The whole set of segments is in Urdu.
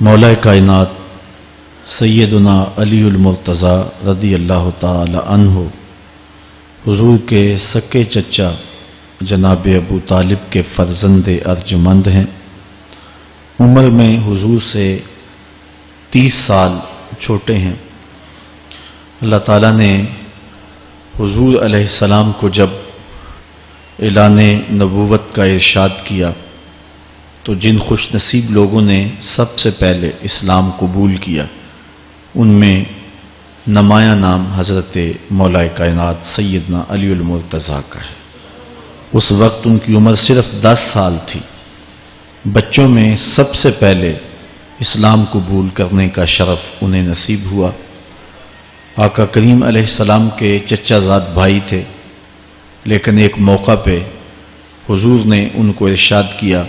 مولا کائنات سیدنا علی المرتضی رضی اللہ تعالی عنہ حضور کے سکے چچا جناب ابو طالب کے فرزند ارجمند ہیں۔ عمر میں حضور سے 30 سال چھوٹے ہیں۔ اللہ تعالیٰ نے حضور علیہ السلام کو جب اعلان نبوت کا ارشاد کیا تو جن خوش نصیب لوگوں نے سب سے پہلے اسلام قبول کیا ان میں نمایاں نام حضرت مولا کائنات سیدنا علی المرتضی کا ہے۔ اس وقت ان کی عمر صرف 10 سال تھی۔ بچوں میں سب سے پہلے اسلام قبول کرنے کا شرف انہیں نصیب ہوا۔ آقا کریم علیہ السلام کے چچا زاد بھائی تھے، لیکن ایک موقع پہ حضور نے ان کو ارشاد کیا،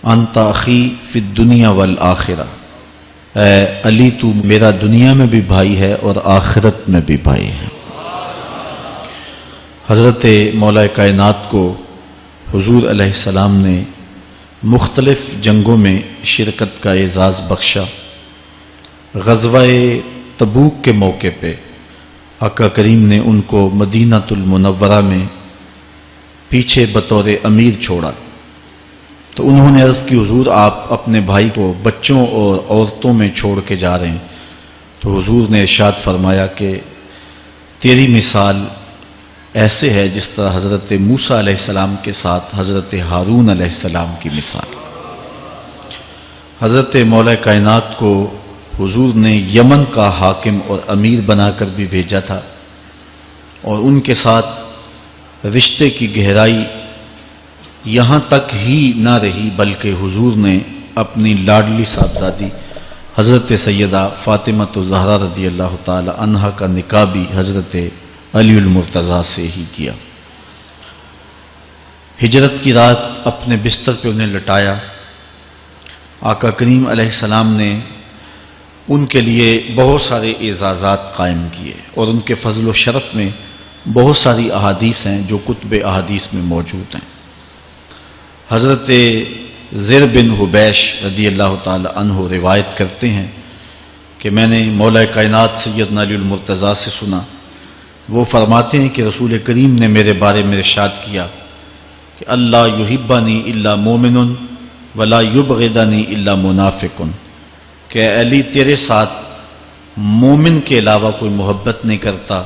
انت اخی فی الدنیا والآخرہ، اے علی تو میرا دنیا میں بھی بھائی ہے اور آخرت میں بھی بھائی ہے۔ حضرت مولا کائنات کو حضور علیہ السلام نے مختلف جنگوں میں شرکت کا اعزاز بخشا۔ غزوہ تبوک کے موقع پہ آقا کریم نے ان کو مدینہ المنورہ میں پیچھے بطور امیر چھوڑا تو انہوں نے عرض کی، حضور آپ اپنے بھائی کو بچوں اور عورتوں میں چھوڑ کے جا رہے ہیں۔ تو حضور نے ارشاد فرمایا کہ تیری مثال ایسے ہے جس طرح حضرت موسیٰ علیہ السلام کے ساتھ حضرت ہارون علیہ السلام کی مثال۔ حضرت مولا کائنات کو حضور نے یمن کا حاکم اور امیر بنا کر بھی بھیجا تھا، اور ان کے ساتھ رشتے کی گہرائی یہاں تک ہی نہ رہی بلکہ حضور نے اپنی لاڈلی صاحبزادی حضرت سیدہ فاطمہ الزہرا رضی اللہ تعالی عنہا کا نکاح بھی حضرت علی المرتضی سے ہی کیا۔ ہجرت کی رات اپنے بستر پہ انہیں لٹایا۔ آقا کریم علیہ السلام نے ان کے لیے بہت سارے اعزازات قائم کیے، اور ان کے فضل و شرف میں بہت ساری احادیث ہیں جو کتب احادیث میں موجود ہیں۔ حضرت زر بن حبیش رضی اللہ تعالی عنہ روایت کرتے ہیں کہ میں نے مولا کائنات سیدنا علی المرتضی سے سنا، وہ فرماتے ہیں کہ رسول کریم نے میرے بارے میں ارشاد کیا کہ اللہ یحبنی الا مومن ولا یبغضنی الا منافق، کہ اے علی تیرے ساتھ مومن کے علاوہ کوئی محبت نہیں کرتا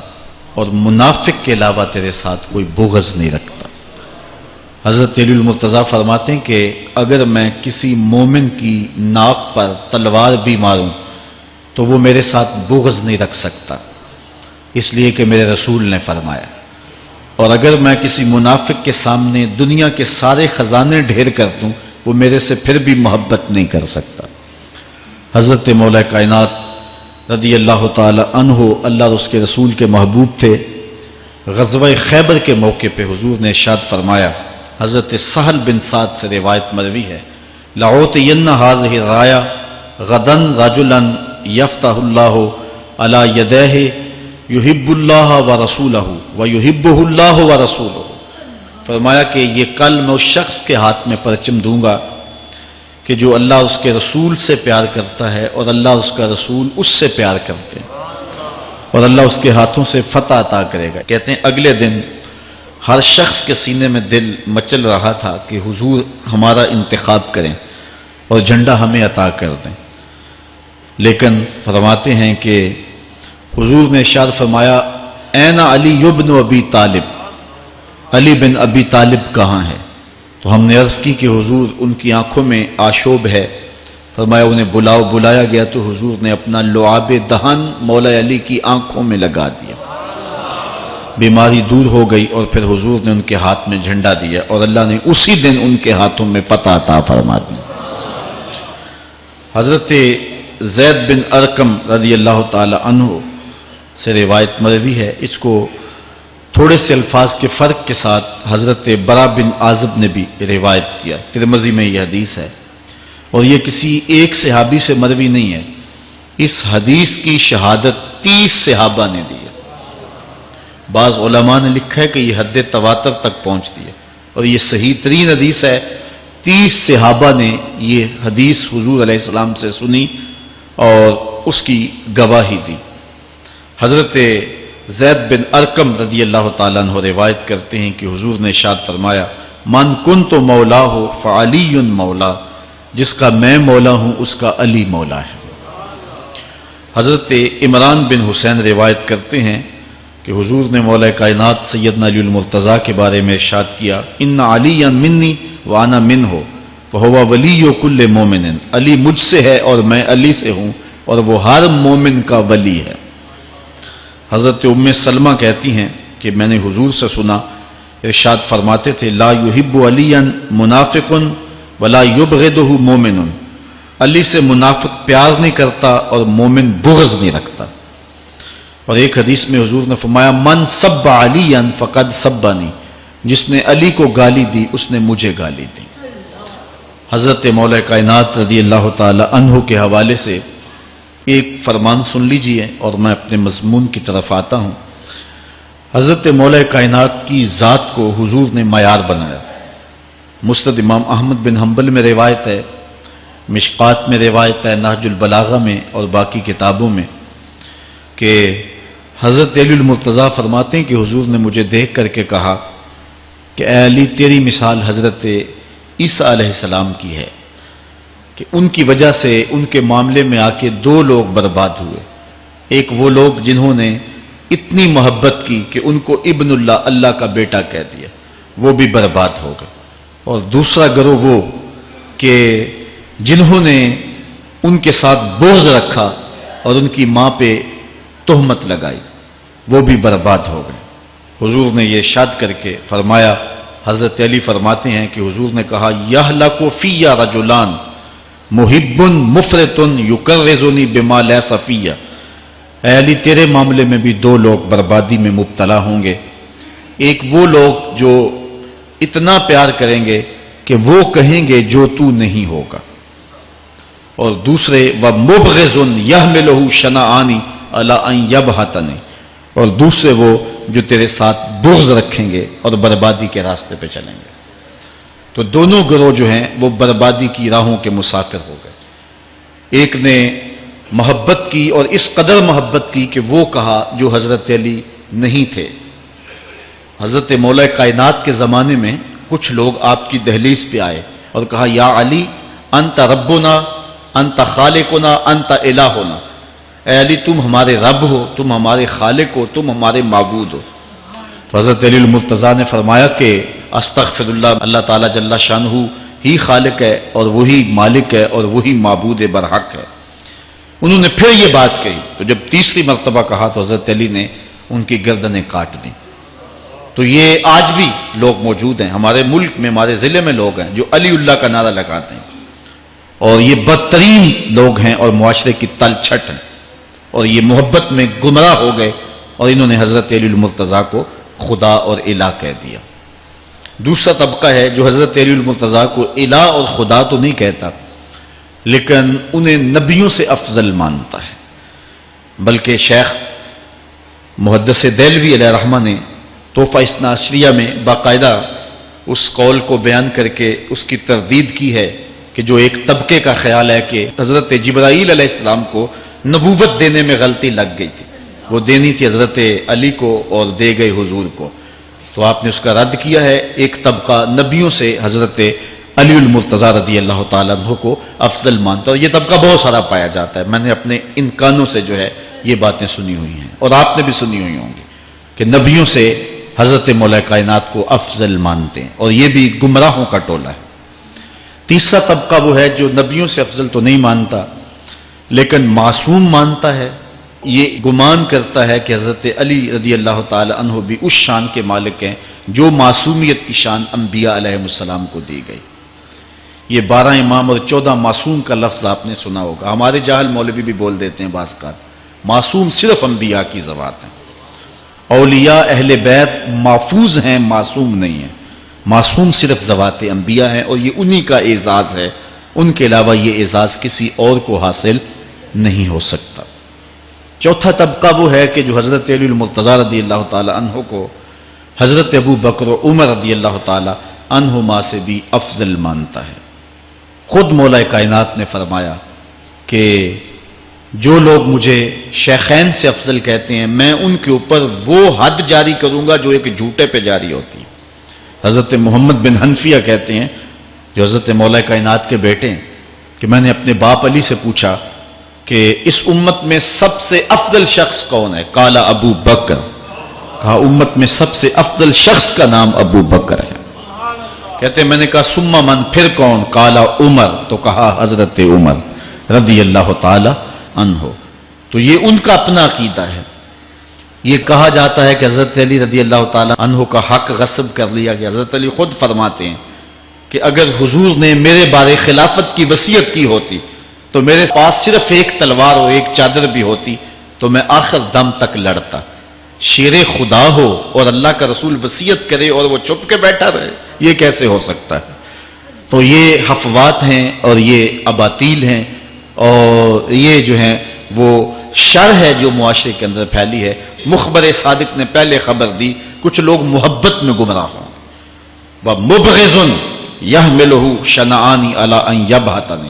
اور منافق کے علاوہ تیرے ساتھ کوئی بغض نہیں رکھتا۔ حضرت علی المرتضی فرماتے ہیں کہ اگر میں کسی مومن کی ناک پر تلوار بھی ماروں تو وہ میرے ساتھ بغض نہیں رکھ سکتا، اس لیے کہ میرے رسول نے فرمایا، اور اگر میں کسی منافق کے سامنے دنیا کے سارے خزانے ڈھیر کر دوں وہ میرے سے پھر بھی محبت نہیں کر سکتا۔ حضرت مولا کائنات رضی اللہ تعالی عنہ اللہ اور اس کے رسول کے محبوب تھے۔ غزوہ خیبر کے موقع پہ حضور نے ارشاد فرمایا، حضرت سہل بن سعد سے روایت مروی ہے، لَأُعْطِيَنَّ هَذِهِ الرَّايَةَ غَدًا رَجُلًا يَفْتَحُ اللَّهُ عَلَى يَدَيْهِ يُحِبُّ اللَّهَ وَرَسُولَهُ وَيُحِبُّهُ اللَّهُ وَرَسُولُهُ۔ فرمایا کہ یہ کل میں اس شخص کے ہاتھ میں پرچم دوں گا کہ جو اللہ اس کے رسول سے پیار کرتا ہے اور اللہ اس کا رسول اس سے پیار کرتے ہیں، اور اللہ اس کے ہاتھوں سے فتح عطا کرے گا۔ کہتے ہیں اگلے دن ہر شخص کے سینے میں دل مچل رہا تھا کہ حضور ہمارا انتخاب کریں اور جھنڈا ہمیں عطا کر دیں، لیکن فرماتے ہیں کہ حضور نے ارشاد فرمایا، این علی بن ابی طالب، علی بن ابی طالب کہاں ہے؟ تو ہم نے عرض کی کہ حضور ان کی آنکھوں میں آشوب ہے۔ فرمایا انہیں بلاؤ۔ بلایا گیا تو حضور نے اپنا لعاب دہن مولا علی کی آنکھوں میں لگا دیا، بیماری دور ہو گئی، اور پھر حضور نے ان کے ہاتھ میں جھنڈا دیا اور اللہ نے اسی دن ان کے ہاتھوں میں فتح عطا فرما دی۔ حضرت زید بن ارقم رضی اللہ تعالی عنہ سے روایت مروی ہے، اس کو تھوڑے سے الفاظ کے فرق کے ساتھ حضرت برا بن عازب نے بھی روایت کیا، ترمذی میں یہ حدیث ہے، اور یہ کسی ایک صحابی سے مروی نہیں ہے۔ اس حدیث کی شہادت 30 صحابہ نے دی ہے۔ بعض علماء نے لکھا ہے کہ یہ حد تواتر تک پہنچتی ہے، اور یہ صحیح ترین حدیث ہے 30 صحابہ نے یہ حدیث حضور علیہ السلام سے سنی اور اس کی گواہی دی۔ حضرت زید بن ارقم رضی اللہ تعالیٰ عنہ روایت کرتے ہیں کہ حضور نے ارشاد فرمایا من کنت مولا ہو فعلی مولا، جس کا میں مولا ہوں اس کا علی مولا ہے۔ حضرت عمران بن حسین روایت کرتے ہیں کہ حضور نے مولا کائنات سیدنا علی المرتضیٰ کے بارے میں ارشاد کیا ان علی منی وانا منہ فہو ولی کل مومن، علی مجھ سے ہے اور میں علی سے ہوں اور وہ ہر مومن کا ولی ہے۔ حضرت ام سلمہ کہتی ہیں کہ میں نے حضور سے سنا ارشاد فرماتے تھے لا یحب علی منافق ولا یبغضہ مومن، علی سے منافق پیار نہیں کرتا اور مومن بغض نہیں رکھتا۔ اور ایک حدیث میں حضور نے فرمایا من سب علی فقد سبنی، جس نے علی کو گالی دی اس نے مجھے گالی دی۔ حضرت مولا کائنات رضی اللہ تعالی عنہ کے حوالے سے ایک فرمان سن لیجئے اور میں اپنے مضمون کی طرف آتا ہوں۔ حضرت مولا کائنات کی ذات کو حضور نے معیار بنایا۔ مسند امام احمد بن حنبل میں روایت ہے، مشکات میں روایت ہے، نہج البلاغہ میں اور باقی کتابوں میں کہ حضرت علی المرتضیٰ فرماتے ہیں کہ حضور نے مجھے دیکھ کر کے کہا کہ اے علی تیری مثال حضرت عیسیٰ علیہ السلام کی ہے کہ ان کی وجہ سے ان کے معاملے میں آ کے 2 لوگ برباد ہوئے۔ ایک وہ لوگ جنہوں نے اتنی محبت کی کہ ان کو ابن اللہ، اللہ کا بیٹا کہہ دیا، وہ بھی برباد ہو گئے۔ اور دوسرا گروہ وہ کہ جنہوں نے ان کے ساتھ بغض رکھا اور ان کی ماں پہ تہمت لگائی، وہ بھی برباد ہو گئے۔ حضور نے یہ ارشاد کر کے فرمایا، حضرت علی فرماتے ہیں کہ حضور نے کہا یہلک فی رجلان محب مفرط یکرزنی بما لیس فی، اے علی تیرے معاملے میں بھی 2 لوگ بربادی میں مبتلا ہوں گے۔ ایک وہ لوگ جو اتنا پیار کریں گے کہ وہ کہیں گے جو تو نہیں ہوگا، اور دوسرے ومبغض یحملہ شنآن علی ان یبہتنی، اور دوسرے وہ جو تیرے ساتھ بغض رکھیں گے اور بربادی کے راستے پہ چلیں گے۔ تو دونوں گروہ جو ہیں وہ بربادی کی راہوں کے مسافر ہو گئے۔ ایک نے محبت کی اور اس قدر محبت کی کہ وہ کہا جو حضرت علی نہیں تھے۔ حضرت مولا کائنات کے زمانے میں کچھ لوگ آپ کی دہلیز پہ آئے اور کہا یا علی انت ربنا انت خالقنا انت الہنا، اے علی تم ہمارے رب ہو، تم ہمارے خالق ہو، تم ہمارے معبود ہو۔ تو حضرت علی المرتضیٰ نے فرمایا کہ استغفر اللہ، اللہ تعالیٰ جل شانہ ہی خالق ہے اور وہی مالک ہے اور وہی معبود برحق ہے۔ انہوں نے پھر یہ بات کہی تو جب تیسری مرتبہ کہا تو حضرت علی نے ان کی گردنیں کاٹ دیں۔ تو یہ آج بھی لوگ موجود ہیں ہمارے ملک میں، ہمارے ضلع میں لوگ ہیں جو علی اللہ کا نعرہ لگاتے ہیں، اور یہ بدترین لوگ ہیں اور معاشرے کی تل چھٹ ہیں، اور یہ محبت میں گمراہ ہو گئے اور انہوں نے حضرت علی المرتضیٰ کو خدا اور الہ کہہ دیا۔ دوسرا طبقہ ہے جو حضرت علی المرتضیٰ کو الہ اور خدا تو نہیں کہتا، لیکن انہیں نبیوں سے افضل مانتا ہے۔ بلکہ شیخ محدث دہلوی علیہ رحمہ نے تحفہ اثنا عشریہ میں باقاعدہ اس قول کو بیان کر کے اس کی تردید کی ہے کہ جو ایک طبقے کا خیال ہے کہ حضرت جبرائیل علیہ السلام کو نبوت دینے میں غلطی لگ گئی تھی، وہ دینی تھی حضرت علی کو اور دے گئے حضور کو، تو آپ نے اس کا رد کیا ہے۔ ایک طبقہ نبیوں سے حضرت علی المرتضیٰ رضی اللہ تعالیٰ عنہ کو افضل مانتا ہے، اور یہ طبقہ بہت سارا پایا جاتا ہے۔ میں نے اپنے ان کانوں سے جو ہے یہ باتیں سنی ہوئی ہیں اور آپ نے بھی سنی ہوئی ہوں گی کہ نبیوں سے حضرت مولا کائنات کو افضل مانتے ہیں، اور یہ بھی گمراہوں کا ٹولہ ہے۔ تیسرا طبقہ وہ ہے جو نبیوں سے افضل تو نہیں مانتا لیکن معصوم مانتا ہے، یہ گمان کرتا ہے کہ حضرت علی رضی اللہ تعالی عنہ بھی اس شان کے مالک ہیں جو معصومیت کی شان انبیاء علیہ السلام کو دی گئی۔ یہ 12 امام اور 14 معصوم کا لفظ آپ نے سنا ہوگا، ہمارے جاہل مولوی بھی بول دیتے ہیں بعض کا، معصوم صرف انبیاء کی ذوات ہیں۔ اولیاء اہل بیت محفوظ ہیں، معصوم نہیں ہیں۔ معصوم صرف ذوات انبیاء ہیں اور یہ انہی کا اعزاز ہے، ان کے علاوہ یہ اعزاز کسی اور کو حاصل نہیں ہو سکتا۔ چوتھا طبقہ وہ ہے کہ جو حضرت علی المرتضیٰ رضی اللہ تعالی عنہ کو حضرت ابو بکر و عمر رضی اللہ تعالی عنہما سے بھی افضل مانتا ہے۔ خود مولا کائنات نے فرمایا کہ جو لوگ مجھے شیخین سے افضل کہتے ہیں میں ان کے اوپر وہ حد جاری کروں گا جو ایک جھوٹے پہ جاری ہوتی ہے۔ حضرت محمد بن حنفیہ کہتے ہیں جو حضرت مولا کائنات کے بیٹے ہیں کہ میں نے اپنے باپ علی سے پوچھا کہ اس امت میں سب سے افضل شخص کون ہے؟ قال ابو بکر، کہا امت میں سب سے افضل شخص کا نام ابو بکر ہے۔ کہتے ہیں میں نے کہا ثم من، پھر کون؟ قال عمر، تو کہا حضرت عمر رضی اللہ تعالی عنہ۔ تو یہ ان کا اپنا عقیدہ ہے۔ یہ کہا جاتا ہے کہ حضرت علی رضی اللہ تعالی عنہ کا حق غصب کر لیا گیا۔ حضرت علی خود فرماتے ہیں کہ اگر حضور نے میرے بارے خلافت کی وصیت کی ہوتی تو میرے پاس صرف ایک تلوار اور ایک چادر بھی ہوتی تو میں آخر دم تک لڑتا۔ شیر خدا ہو اور اللہ کا رسول وصیت کرے اور وہ چھپ کے بیٹھا رہے، یہ کیسے ہو سکتا ہے؟ تو یہ حفوات ہیں اور یہ اباطیل ہیں اور یہ جو ہیں وہ شر ہے جو معاشرے کے اندر پھیلی ہے۔ مخبر صادق نے پہلے خبر دی کچھ لوگ محبت میں گمراہ ہوں، وَمُبْغِضٌ يَحْمِلُهُ شَنَآنِ عَلَىٰ أَن يَبْهَتَنِ،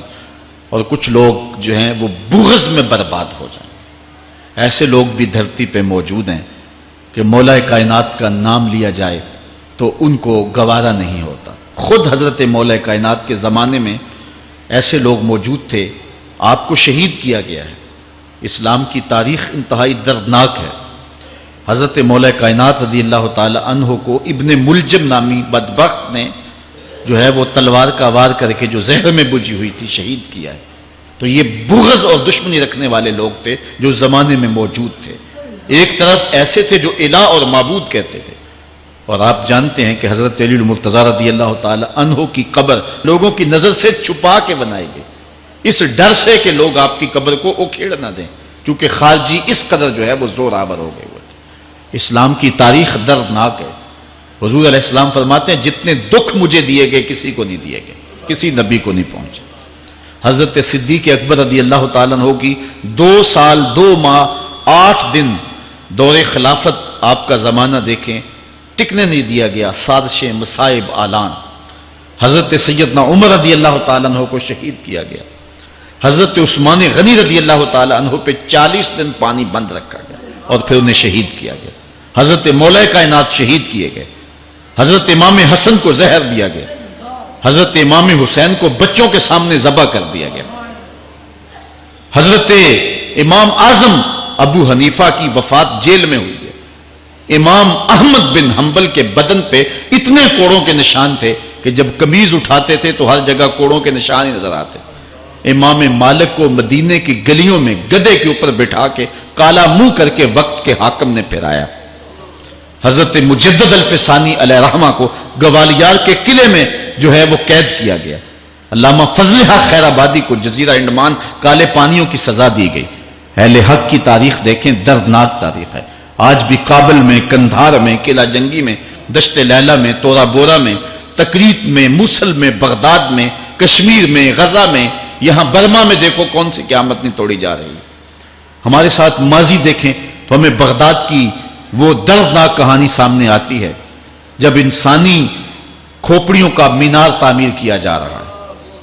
اور کچھ لوگ جو ہیں وہ بغض میں برباد ہو جائیں۔ ایسے لوگ بھی دھرتی پہ موجود ہیں کہ مولا کائنات کا نام لیا جائے تو ان کو گوارا نہیں ہوتا۔ خود حضرت مولا کائنات کے زمانے میں ایسے لوگ موجود تھے، آپ کو شہید کیا گیا ہے۔ اسلام کی تاریخ انتہائی دردناک ہے۔ حضرت مولا کائنات رضی اللہ تعالی عنہ کو ابن ملجم نامی بدبخت نے جو ہے وہ تلوار کا وار کر کے جو زہر میں بجھی ہوئی تھی شہید کیا ہے۔ تو یہ بغض اور دشمنی رکھنے والے لوگ تھے جو زمانے میں موجود تھے۔ ایک طرف ایسے تھے جو الہ اور معبود کہتے تھے، اور آپ جانتے ہیں کہ حضرت علی المرتضیٰ رضی اللہ تعالی عنہ کی قبر لوگوں کی نظر سے چھپا کے بنائی گئی، اس ڈر سے کہ لوگ آپ کی قبر کو اکھیڑ نہ دیں، کیونکہ خارجی اس قدر جو ہے وہ زور آور ہو گئے ہوئے تھے۔ اسلام کی تاریخ دردناک ہے۔ حضور علیہ السلام فرماتے ہیں جتنے دکھ مجھے دیے گئے کسی کو نہیں دیے گئے، کسی نبی کو نہیں پہنچے۔ حضرت صدیق اکبر رضی اللہ تعالیٰ عنہ کی 2 سال 2 ماہ 8 دن دور خلافت آپ کا زمانہ دیکھیں، ٹکنے نہیں دیا گیا، سازشیں، مصائب، اعلان۔ حضرت سیدنا عمر رضی اللہ تعالیٰ عنہ کو شہید کیا گیا۔ حضرت عثمان غنی رضی اللہ تعالیٰ عنہ پہ 40 دن پانی بند رکھا گیا اور پھر انہیں شہید کیا گیا۔ حضرت مولا کائنات شہید کیے گئے۔ حضرت امام حسن کو زہر دیا گیا۔ حضرت امام حسین کو بچوں کے سامنے ذبح کر دیا گیا۔ حضرت امام اعظم ابو حنیفہ کی وفات جیل میں ہوئی ہے۔ امام احمد بن حنبل کے بدن پہ اتنے کوڑوں کے نشان تھے کہ جب قمیض اٹھاتے تھے تو ہر جگہ کوڑوں کے نشان ہی نظر آتے۔ امام مالک کو مدینے کی گلیوں میں گدھے کے اوپر بٹھا کے کالا منہ کر کے وقت کے حاکم نے پھرایا۔ حضرت مجدد الفسانی علیہ رحمہ کو گوالیار کے قلعے میں جو ہے وہ قید کیا گیا۔ علامہ فضل حق خیر آبادی کو جزیرہ انڈمان کالے پانیوں کی سزا دی گئی۔ اہل حق کی تاریخ دیکھیں، دردناک تاریخ ہے۔ آج بھی کابل میں، کندھار میں، قلعہ جنگی میں، دشت لیلہ میں، تورا بورا میں، تکریت میں، موصل میں، بغداد میں، کشمیر میں، غزہ میں، یہاں برما میں دیکھو کون سی قیامت نہیں توڑی جا رہی ہے۔ ہمارے ساتھ ماضی دیکھیں تو ہمیں بغداد کی وہ دردناک کہانی سامنے آتی ہے جب انسانی کھوپڑیوں کا مینار تعمیر کیا جا رہا ہے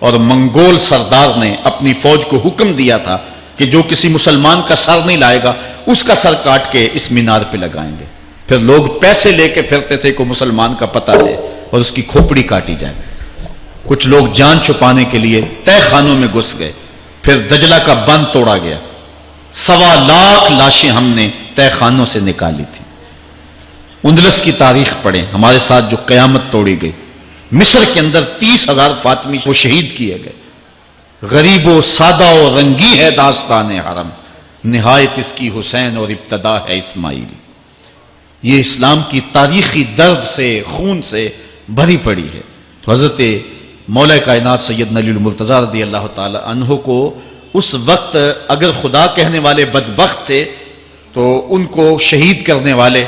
اور منگول سردار نے اپنی فوج کو حکم دیا تھا کہ جو کسی مسلمان کا سر نہیں لائے گا اس کا سر کاٹ کے اس مینار پہ لگائیں گے۔ پھر لوگ پیسے لے کے پھرتے تھے کہ مسلمان کا پتہ دے اور اس کی کھوپڑی کاٹی جائے۔ کچھ لوگ جان چھپانے کے لیے تہ خانوں میں گھس گئے، پھر دجلہ کا بند توڑا گیا، 1.25 لاکھ لاشیں ہم نے تہ خانوں سے نکالی تھی۔ اندلس کی تاریخ پڑھیں، ہمارے ساتھ جو قیامت توڑی گئی۔ مصر کے اندر 30,000 فاطمی کو شہید کیے گئے۔ غریب و سادہ و رنگی ہے داستان حرم، نہایت اس کی حسین اور ابتدا ہے اسماعیل۔ یہ اسلام کی تاریخی درد سے، خون سے بھری پڑی ہے۔ تو حضرت مولا کائنات سیدنا علی المرتضیٰ رضی اللہ تعالی عنہ کو اس وقت اگر خدا کہنے والے بدبخت تھے تو ان کو شہید کرنے والے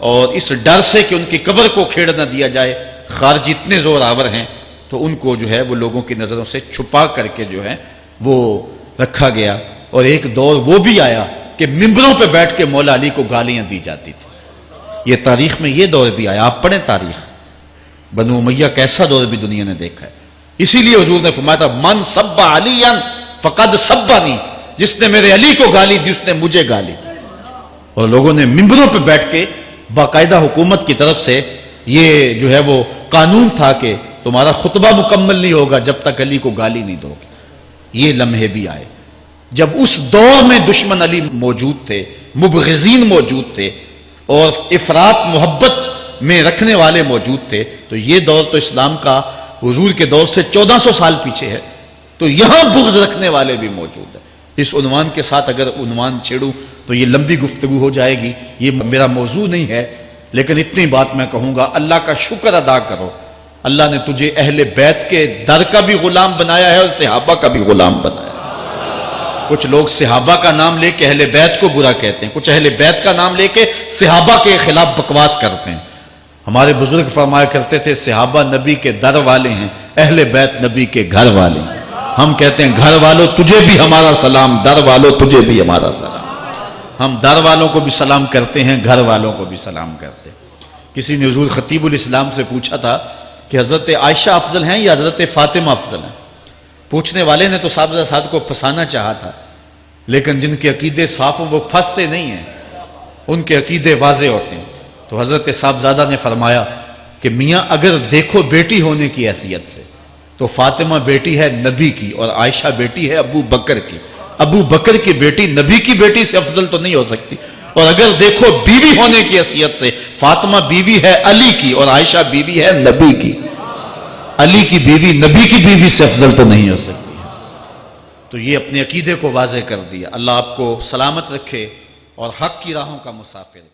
اور اس ڈر سے کہ ان کی قبر کو کھیڑ نہ دیا جائے، خارجی اتنے زور آور ہیں تو ان کو جو ہے وہ لوگوں کی نظروں سے چھپا کر کے جو ہے وہ رکھا گیا۔ اور ایک دور وہ بھی آیا کہ ممبروں پہ بیٹھ کے مولا علی کو گالیاں دی جاتی تھی۔ یہ تاریخ میں یہ دور بھی آیا، آپ پڑھیں تاریخ۔ بنو امیہ کا ایسا دور بھی دنیا نے دیکھا ہے. اسی لیے حضور نے فرمایا تھا من سب علی فقد سبنی، جس نے میرے علی کو گالی دی اس نے مجھے گالی دی. اور لوگوں نے ممبروں پہ بیٹھ کے باقاعدہ حکومت کی طرف سے یہ جو ہے وہ قانون تھا کہ تمہارا خطبہ مکمل نہیں ہوگا جب تک علی کو گالی نہیں دو گے. یہ لمحے بھی آئے جب اس دور میں دشمن علی موجود تھے، مبغضین موجود تھے اور افراط محبت میں رکھنے والے موجود تھے. تو یہ دور تو اسلام کا حضور کے دور سے 1400 سال پیچھے ہے. تو یہاں بغض رکھنے والے بھی موجود ہیں. اس عنوان کے ساتھ اگر عنوان چھیڑوں تو یہ لمبی گفتگو ہو جائے گی، یہ میرا موضوع نہیں ہے. لیکن اتنی بات میں کہوں گا، اللہ کا شکر ادا کرو، اللہ نے تجھے اہل بیت کے در کا بھی غلام بنایا ہے اور صحابہ کا بھی غلام بنایا ہے. کچھ لوگ صحابہ کا نام لے کے اہل بیت کو برا کہتے ہیں، کچھ اہل بیت کا نام لے کے صحابہ کے خلاف بکواس کرتے ہیں. ہمارے بزرگ فرمایا کرتے تھے صحابہ نبی کے در والے ہیں، اہل بیت نبی کے گھر والے ہیں. ہم کہتے ہیں گھر والوں تجھے بھی ہمارا سلام، در والوں تجھے بھی ہمارا سلام. ہم در والوں کو بھی سلام کرتے ہیں، گھر والوں کو بھی سلام کرتے ہیں. کسی نے حضور خطیب الاسلام سے پوچھا تھا کہ حضرت عائشہ افضل ہیں یا حضرت فاطمہ افضل ہیں. پوچھنے والے نے تو صاحب کو پھنسانا چاہا تھا، لیکن جن کے عقیدے صاف ہوں وہ پھنستے نہیں ہیں، ان کے عقیدے واضح ہوتے ہیں. تو حضرت صاحبزادہ نے فرمایا کہ میاں اگر دیکھو بیٹی ہونے کی حیثیت سے تو فاطمہ بیٹی ہے نبی کی اور عائشہ بیٹی ہے ابو بکر کی. ابو بکر کی بیٹی نبی کی بیٹی سے افضل تو نہیں ہو سکتی. اور اگر دیکھو بیوی ہونے کی حیثیت سے فاطمہ بیوی ہے علی کی اور عائشہ بیوی ہے نبی کی. علی کی بیوی نبی کی بیوی سے افضل تو نہیں ہو سکتی. تو یہ اپنے عقیدے کو واضح کر دیا. اللہ آپ کو سلامت رکھے اور حق کی راہوں کا مسافر.